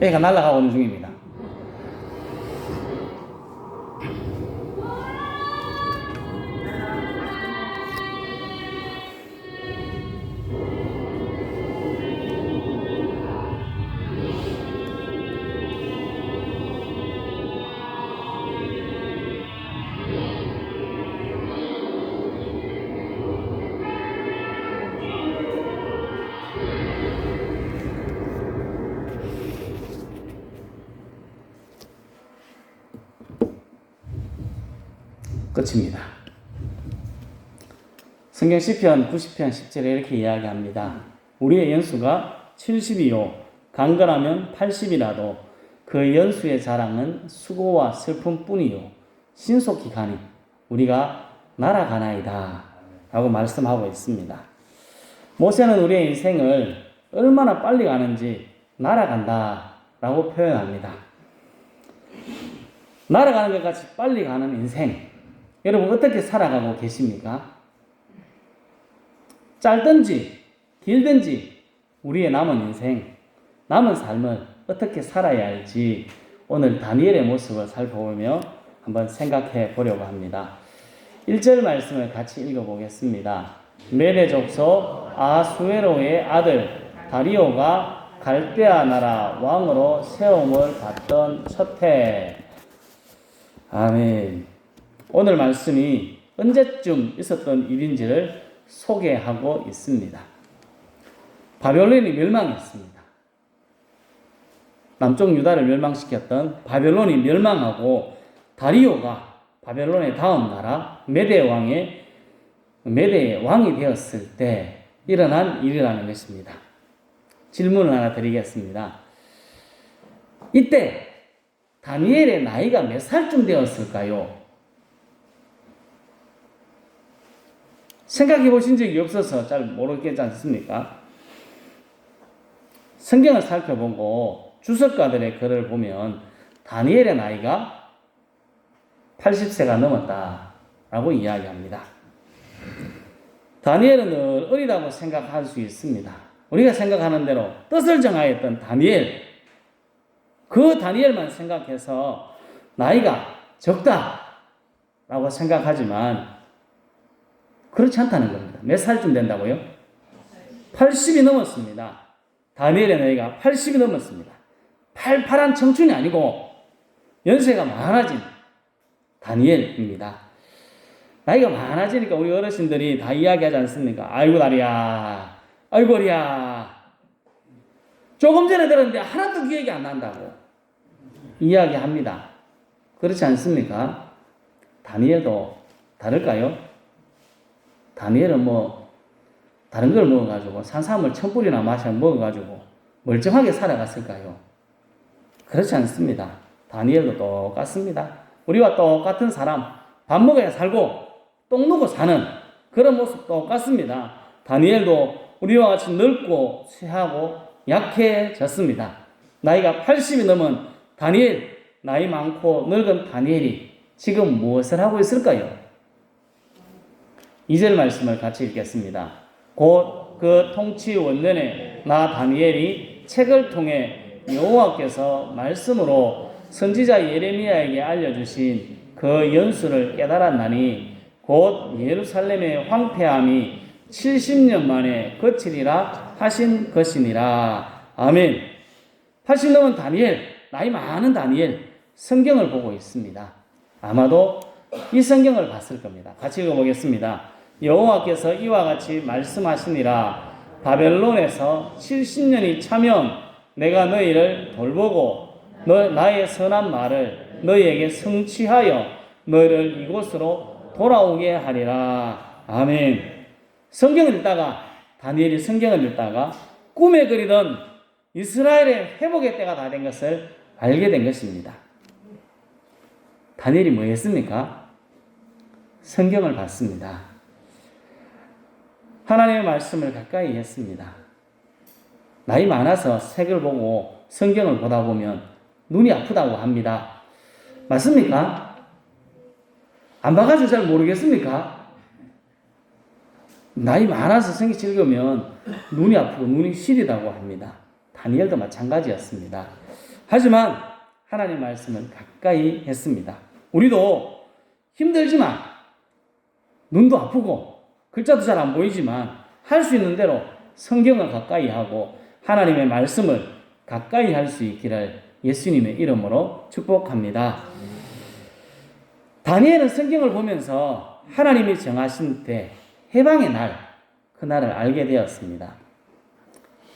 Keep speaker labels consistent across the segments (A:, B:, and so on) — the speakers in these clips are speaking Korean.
A: 애가 날아가고 있는 중입니다. 끝입니다. 성경 시편 90편 10절에 이렇게 이야기합니다. 우리의 연수가 70이요 강건하면 80이라도 그 연수의 자랑은 수고와 슬픔뿐이요 신속히 가니 우리가 날아가나이다 라고 말씀하고 있습니다. 모세는 우리의 인생을 얼마나 빨리 가는지 날아간다 라고 표현합니다. 날아가는 것 같이 빨리 가는 인생, 여러분 어떻게 살아가고 계십니까? 짧든지 길든지 우리의 남은 인생, 남은 삶을 어떻게 살아야 할지 오늘 다니엘의 모습을 살펴보며 한번 생각해 보려고 합니다. 1절 말씀을 같이 읽어보겠습니다. 메대 족속 아수에로의 아들 다리오가 갈대아 나라 왕으로 세움을 받던 첫 해. 아멘. 오늘 말씀이 언제쯤 있었던 일인지를 소개하고 있습니다. 바벨론이 멸망했습니다. 남쪽 유다를 멸망시켰던 바벨론이 멸망하고 다리오가 바벨론의 다음 나라 메대의 왕이 되었을 때 일어난 일이라는 것입니다. 질문을 하나 드리겠습니다. 이때 다니엘의 나이가 몇 살쯤 되었을까요? 생각해 보신 적이 없어서 잘 모르겠지 않습니까? 성경을 살펴보고 주석가들의 글을 보면 다니엘의 나이가 80세가 넘었다라고 이야기합니다. 다니엘은 늘 어리다고 생각할 수 있습니다. 우리가 생각하는 대로 뜻을 정하였던 다니엘, 그 다니엘만 생각해서 나이가 적다라고 생각하지만 그렇지 않다는 겁니다. 몇 살쯤 된다고요? 80이 넘었습니다. 다니엘의 나이가 80이 넘었습니다. 팔팔한 청춘이 아니고 연세가 많아진 다니엘입니다. 나이가 많아지니까 우리 어르신들이 다 이야기하지 않습니까? 아이고 다리야, 아이고 허리야. 조금 전에 들었는데 하나도 기억이 안 난다고 이야기합니다. 그렇지 않습니까? 다니엘도 다를까요? 다니엘은 다른 걸 먹어가지고 산삼을 1000뿌리나 먹어가지고 멀쩡하게 살아갔을까요? 그렇지 않습니다. 다니엘도 똑같습니다. 우리와 똑같은 사람, 밥 먹어야 살고 똥 누고 사는 그런 모습 똑같습니다. 다니엘도 우리와 같이 늙고 쇠하고 약해졌습니다. 나이가 80이 넘은 다니엘, 나이 많고 늙은 다니엘이 지금 무엇을 하고 있을까요? 2절 말씀을 같이 읽겠습니다. 곧 그 통치 원년에 나 다니엘이 책을 통해 여호와께서 말씀으로 선지자 예레미야에게 알려주신 그 연수를 깨달았나니 곧 예루살렘의 황폐함이 70년 만에 그치리라 하신 것이니라. 아멘. 80 넘은 다니엘, 나이 많은 다니엘, 성경을 보고 있습니다. 아마도 이 성경을 봤을 겁니다. 같이 읽어보겠습니다. 여호와께서 이와 같이 말씀하시니라. 바벨론에서 70년이 차면 내가 너희를 돌보고 나의 선한 말을 너희에게 성취하여 너희를 이곳으로 돌아오게 하리라. 아멘. 성경을 읽다가 다니엘이 성경을 읽다가 꿈에 그리던 이스라엘의 회복의 때가 다 된 것을 알게 된 것입니다. 다니엘이 뭐 했습니까? 성경을 봤습니다. 하나님의 말씀을 가까이 했습니다. 나이 많아서 책을 보고 성경을 보다 보면 눈이 아프다고 합니다. 맞습니까? 안 봐가지고 잘 모르겠습니까? 나이 많아서 성경 읽으면 눈이 아프고 눈이 시리다고 합니다. 다니엘도 마찬가지였습니다. 하지만 하나님 말씀을 가까이 했습니다. 우리도 힘들지만 눈도 아프고 글자도 잘 안 보이지만 할 수 있는 대로 성경을 가까이 하고 하나님의 말씀을 가까이 할 수 있기를 예수님의 이름으로 축복합니다. 다니엘은 성경을 보면서 하나님이 정하신 때 해방의 날, 그날을 알게 되었습니다.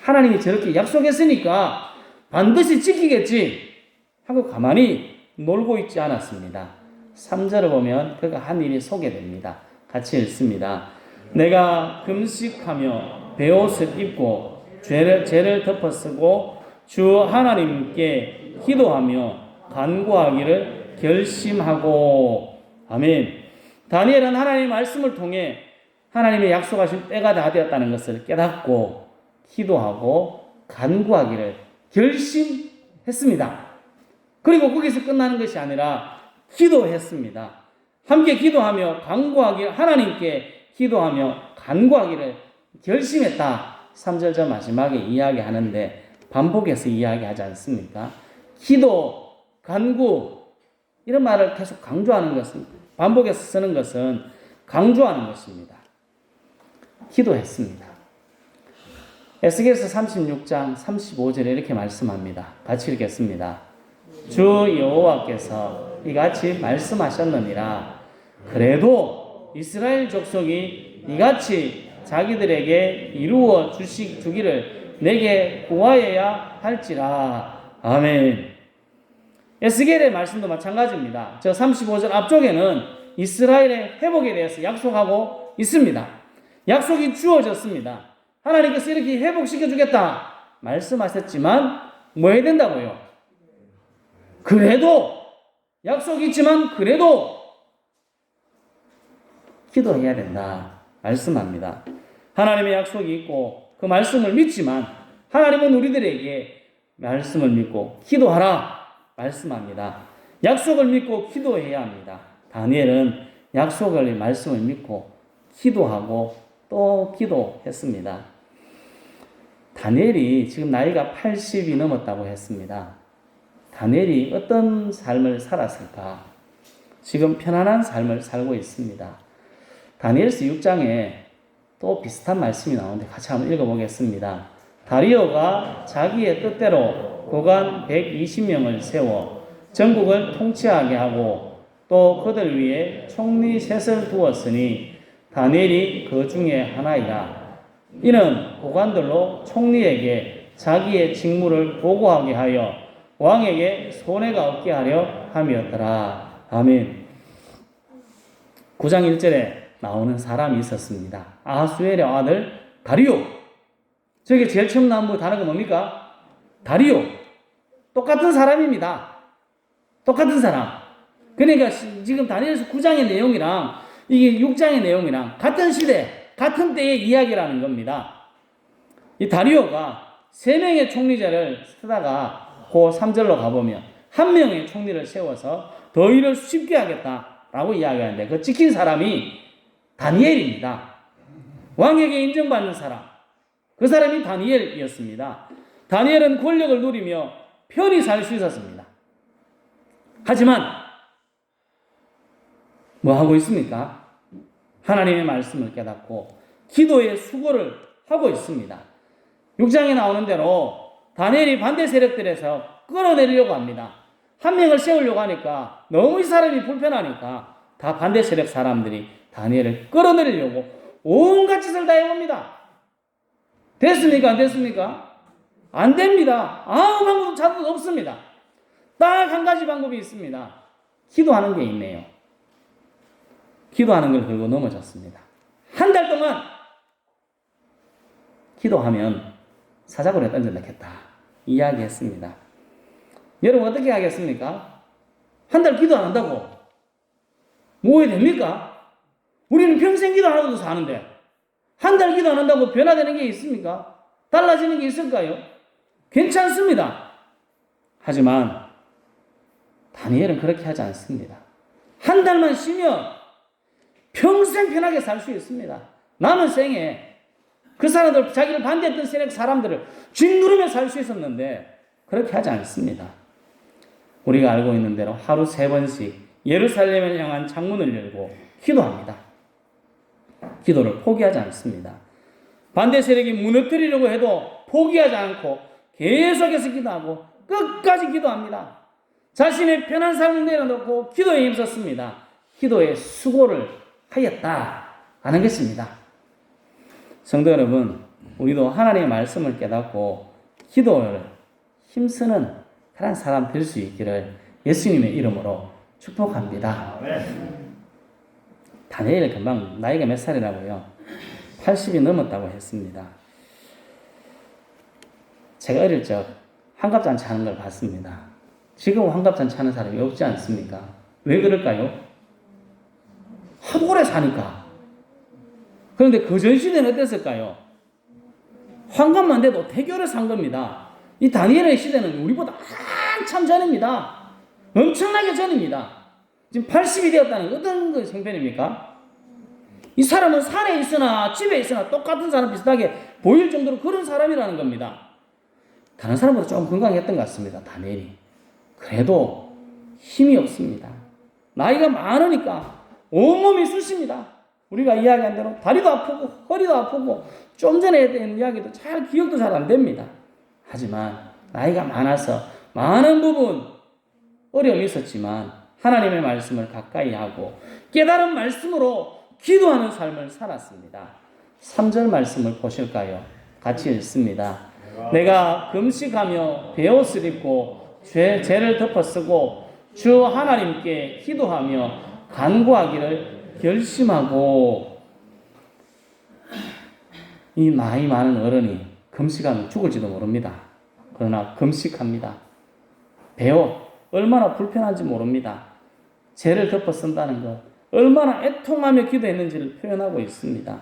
A: 하나님이 저렇게 약속했으니까 반드시 지키겠지 하고 가만히 놀고 있지 않았습니다. 3절을 보면 그가 한 일이 소개됩니다. 같이 읽습니다. 내가 금식하며 베옷을 입고 죄를 덮어쓰고 주 하나님께 기도하며 간구하기를 결심하고. 아멘. 다니엘은 하나님의 말씀을 통해 하나님의 약속하신 때가 다 되었다는 것을 깨닫고 기도하고 간구하기를 결심했습니다. 그리고 거기서 끝나는 것이 아니라 기도했습니다. 함께 기도하며 하나님께 기도하며 간구하기를 결심했다. 3절 저 마지막에 이야기하는데 반복해서 이야기하지 않습니까? 기도, 간구 이런 말을 계속 강조하는 것은, 반복해서 쓰는 것은 강조하는 것입니다. 기도했습니다. 에스겔서 36장 35절에 이렇게 말씀합니다. 같이 읽겠습니다. 주 여호와께서 이같이 말씀하셨느니라. 그래도 이스라엘 족속이 이같이 자기들에게 이루어 주기를 내게 구하여야 할지라. 아멘. 에스겔의 말씀도 마찬가지입니다. 저 35절 앞쪽에는 이스라엘의 회복에 대해서 약속하고 있습니다. 약속이 주어졌습니다. 하나님께서 이렇게 회복시켜 주겠다 말씀하셨지만 뭐 해야 된다고요? 그래도 약속이 있지만 그래도 기도해야 된다 말씀합니다. 하나님의 약속이 있고 그 말씀을 믿지만 하나님은 우리들에게 말씀을 믿고 기도하라 말씀합니다. 약속을 믿고 기도해야 합니다. 다니엘은 약속을 말씀을 믿고 기도하고 또 기도했습니다. 다니엘이 지금 나이가 80이 넘었다고 했습니다. 다니엘이 어떤 삶을 살았을까? 지금 편안한 삶을 살고 있습니다. 다니엘서 6장에 또 비슷한 말씀이 나오는데 같이 한번 읽어보겠습니다. 다리오가 자기의 뜻대로 고관 120명을 세워 전국을 통치하게 하고 또 그들 위에 총리 셋을 두었으니 다니엘이 그 중에 하나이라. 이는 고관들로 총리에게 자기의 직무를 보고하게 하여 왕에게 손해가 없게 하려 함이었더라. 아멘. 9장 1절에 나오는 사람이 있었습니다. 아하수엘의 아들 다리오. 저게 제일 처음 나온 단어가 뭡니까? 다리오. 똑같은 사람입니다. 똑같은 사람. 그러니까 지금 다니엘서 9장의 내용이랑 이게 6장의 내용이랑 같은 시대, 같은 때의 이야기라는 겁니다. 이 다리오가 3명의 총리자를 쓰다가 그 3절로 가보면 1명의 총리를 세워서 더 일을 쉽게 하겠다라고 이야기하는데 그 지킨 사람이 다니엘입니다. 왕에게 인정받는 사람. 그 사람이 다니엘이었습니다. 다니엘은 권력을 누리며 편히 살 수 있었습니다. 하지만 뭐 하고 있습니까? 하나님의 말씀을 깨닫고 기도의 수고를 하고 있습니다. 6장에 나오는 대로 다니엘이 반대 세력들에서 끌어내리려고 합니다. 1명을 세우려고 하니까 너무 이 사람이 불편하니까 다 반대 세력 사람들이 다니엘을 끌어내리려고 온갖 짓을 다 해봅니다. 됐습니까? 안 됐습니까? 안 됩니다. 아무 방법도 찾아도 없습니다. 딱 한 가지 방법이 있습니다. 기도하는 게 있네요. 기도하는 걸 걸고 넘어졌습니다. 한 달 동안 기도하면 사자굴에 던져넣겠다 이야기했습니다. 여러분 어떻게 하겠습니까? 한 달 기도 안 한다고 뭐 해야 됩니까? 우리는 평생 기도 안 하고도 사는데 한 달 기도 안 한다고 변화되는 게 있습니까? 달라지는 게 있을까요? 괜찮습니다. 하지만 다니엘은 그렇게 하지 않습니다. 한 달만 쉬면 평생 편하게 살 수 있습니다. 남은 생에 그 사람들, 자기를 반대했던 세력 사람들을 짓누르며 살 수 있었는데 그렇게 하지 않습니다. 우리가 알고 있는 대로 하루 3번씩 예루살렘을 향한 창문을 열고 기도합니다. 기도를 포기하지 않습니다. 반대 세력이 무너뜨리려고 해도 포기하지 않고 계속해서 기도하고 끝까지 기도합니다. 자신의 편한 삶을 내려놓고 기도에 힘썼습니다. 기도에 수고를 하였다 하는 것입니다. 성도 여러분, 우리도 하나님의 말씀을 깨닫고 기도를 힘쓰는 그런 사람 될 수 있기를 예수님의 이름으로 축복합니다. 다니엘 금방 나이가 몇 살이라고요? 80이 넘었다고 했습니다. 제가 어릴 적 환갑잔치 하는 걸 봤습니다. 지금 환갑잔치 하는 사람이 없지 않습니까? 왜 그럴까요? 하도 오래 사니까. 그런데 그 전 시대는 어땠을까요? 환갑만 돼도 되게 오래 산 겁니다. 이 다니엘의 시대는 우리보다 한참 전입니다. 엄청나게 전입니다. 지금 80이 되었다는 게 어떤 그 형편입니까? 이 사람은 산에 있으나 집에 있으나 똑같은 사람 비슷하게 보일 정도로 그런 사람이라는 겁니다. 다른 사람보다 조금 건강했던 것 같습니다. 다니엘이. 그래도 힘이 없습니다. 나이가 많으니까 온몸이 쑤십니다. 우리가 이야기한 대로 다리도 아프고 허리도 아프고 좀 전에 했던 이야기도 잘 기억도 잘 안 됩니다. 하지만 나이가 많아서 많은 부분 어려움이 있었지만 하나님의 말씀을 가까이 하고 깨달은 말씀으로 기도하는 삶을 살았습니다. 3절 말씀을 보실까요? 같이 읽습니다. 내가 금식하며 베옷을 입고 죄를 덮어 쓰고 주 하나님께 기도하며 간구하기를 결심하고. 이 나이 많은 어른이 금식하면 죽을지도 모릅니다. 그러나 금식합니다. 베옷 얼마나 불편한지 모릅니다. 죄를 덮어 쓴다는 것 얼마나 애통하며 기도했는지를 표현하고 있습니다.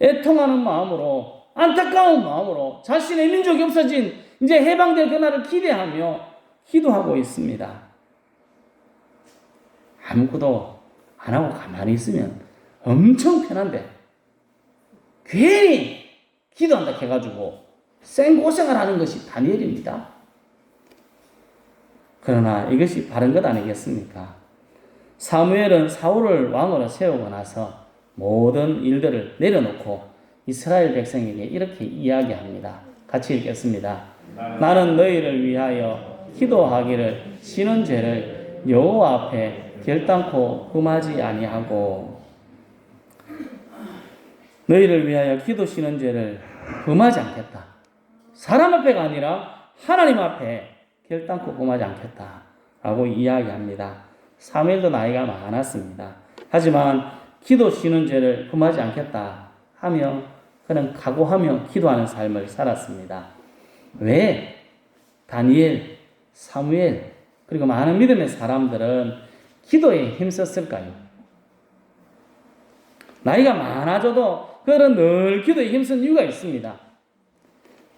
A: 애통하는 마음으로 안타까운 마음으로 자신의 민족이 없어진 이제 해방될 그날을 기대하며 기도하고 있습니다. 아무것도 안 하고 가만히 있으면 엄청 편한데 괜히 기도한다 해가지고 생고생을 하는 것이 다니엘입니다. 그러나 이것이 바른 것 아니겠습니까? 사무엘은 사울을 왕으로 세우고 나서 모든 일들을 내려놓고 이스라엘 백성에게 이렇게 이야기합니다. 같이 읽겠습니다. 나는 너희를 위하여 기도하기를 지는 죄를 여호와 앞에 결단코 금하지 아니하고. 너희를 위하여 기도 지는 죄를 금하지 않겠다. 사람 앞에가 아니라 하나님 앞에 결단코 금하지 않겠다 라고 이야기합니다. 사무엘도 나이가 많았습니다. 하지만 기도 지는 죄를 금하지 않겠다 하며 그는 각오하며 기도하는 삶을 살았습니다. 왜 다니엘, 사무엘 그리고 많은 믿음의 사람들은 기도에 힘썼을까요? 나이가 많아져도 그들은 늘 기도에 힘쓴 이유가 있습니다.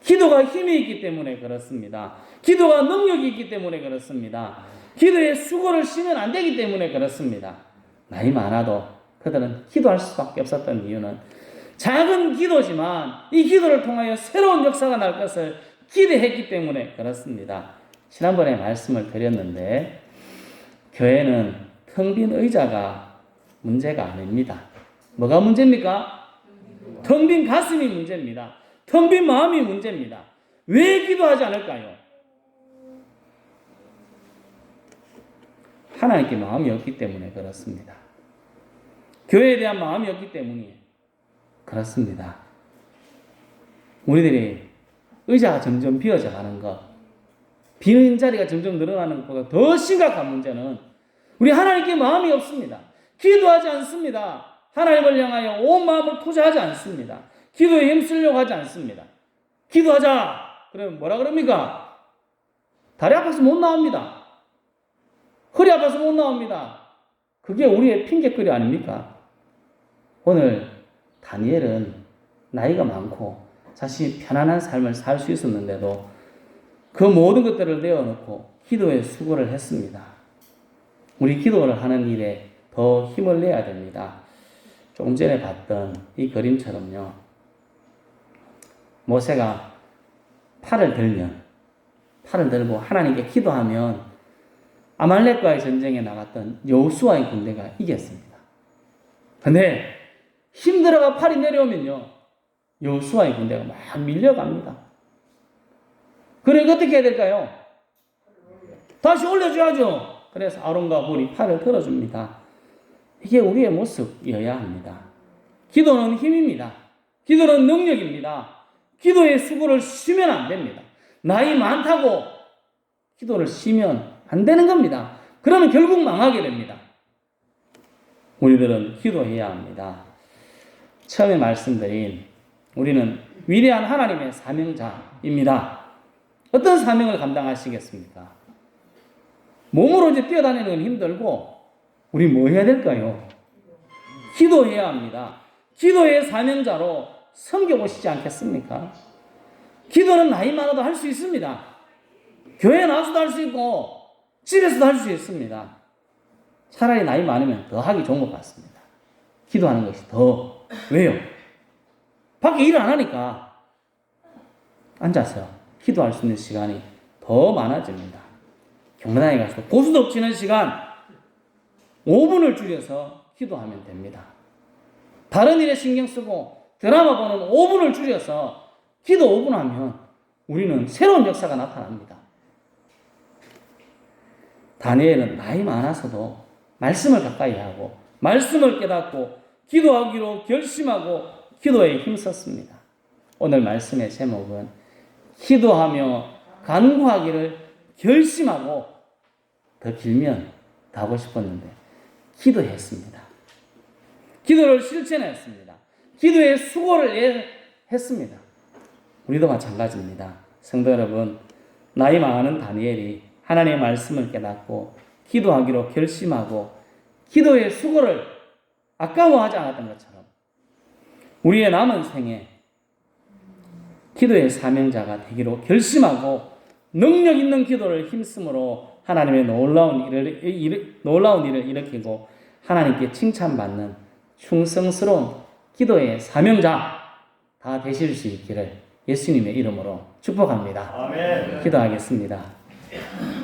A: 기도가 힘이 있기 때문에 그렇습니다. 기도가 능력이 있기 때문에 그렇습니다. 기도에 수고를 쉬면 안 되기 때문에 그렇습니다. 나이 많아도 그들은 기도할 수밖에 없었던 이유는 작은 기도지만 이 기도를 통하여 새로운 역사가 날 것을 기대했기 때문에 그렇습니다. 지난번에 말씀을 드렸는데 교회는 텅 빈 의자가 문제가 아닙니다. 뭐가 문제입니까? 텅 빈 가슴이 문제입니다. 텅 빈 마음이 문제입니다. 왜 기도하지 않을까요? 하나님께 마음이 없기 때문에 그렇습니다. 교회에 대한 마음이 없기 때문이에요. 그렇습니다. 우리들이 의자가 점점 비어져 가는 것, 비는 자리가 점점 늘어나는 것보다 더 심각한 문제는 우리 하나님께 마음이 없습니다. 기도하지 않습니다. 하나님을 향하여 온 마음을 투자하지 않습니다. 기도에 힘쓰려고 하지 않습니다. 기도하자! 그러면 뭐라 그럽니까? 다리 아파서 못 나옵니다. 허리 아파서 못 나옵니다. 그게 우리의 핑계거리 아닙니까? 오늘 다니엘은 나이가 많고 자신이 편안한 삶을 살 수 있었는데도 그 모든 것들을 내어놓고 기도에 수고를 했습니다. 우리 기도를 하는 일에 더 힘을 내야 됩니다. 조금 전에 봤던 이 그림처럼요. 모세가 팔을 들고 하나님께 기도하면 아말렉과의 전쟁에 나갔던 여호수아의 군대가 이겼습니다. 근데 힘들어가 팔이 내려오면요, 여호수아의 군대가 막 밀려갑니다. 그러니까 어떻게 해야 될까요? 다시 올려줘야죠. 그래서 아론과 홀이 팔을 들어줍니다. 이게 우리의 모습이어야 합니다. 기도는 힘입니다. 기도는 능력입니다. 기도의 수고를 쉬면 안 됩니다. 나이 많다고 기도를 쉬면 안 되는 겁니다. 그러면 결국 망하게 됩니다. 우리들은 기도해야 합니다. 처음에 말씀드린 우리는 위대한 하나님의 사명자입니다. 어떤 사명을 감당하시겠습니까? 몸으로 이제 뛰어다니는 건 힘들고 우리 뭐 해야 될까요? 기도해야 합니다. 기도의 사명자로 섬겨보시지 않겠습니까? 기도는 나이 많아도 할 수 있습니다. 교회에 나와서도 할 수 있고 집에서도 할 수 있습니다. 차라리 나이 많으면 더 하기 좋은 것 같습니다. 기도하는 것이 더. 왜요? 밖에 일을 안 하니까 앉아서 기도할 수 있는 시간이 더 많아집니다. 경단에 가서 고스톱 치는 시간 5분을 줄여서 기도하면 됩니다. 다른 일에 신경 쓰고 드라마 보는 5분을 줄여서 기도 5분 하면 우리는 새로운 역사가 나타납니다. 다니엘은 나이 많아서도 말씀을 가까이 하고 말씀을 깨닫고 기도하기로 결심하고 기도에 힘썼습니다. 오늘 말씀의 제목은 기도하며 간구하기를 결심하고, 더 길면 더 하고 싶었는데 기도했습니다. 기도를 실천했습니다. 기도의 수고를 했습니다. 우리도 마찬가지입니다. 성도 여러분, 나이 많은 다니엘이 하나님의 말씀을 깨닫고 기도하기로 결심하고 기도의 수고를 아까워하지 않았던 것처럼 우리의 남은 생에 기도의 사명자가 되기로 결심하고 능력 있는 기도를 힘쓰므로 하나님의 놀라운 일을 일으키고 하나님께 칭찬받는 충성스러운 기도의 사명자 다 되실 수 있기를 예수님의 이름으로 축복합니다.
B: 아멘.
A: 기도하겠습니다.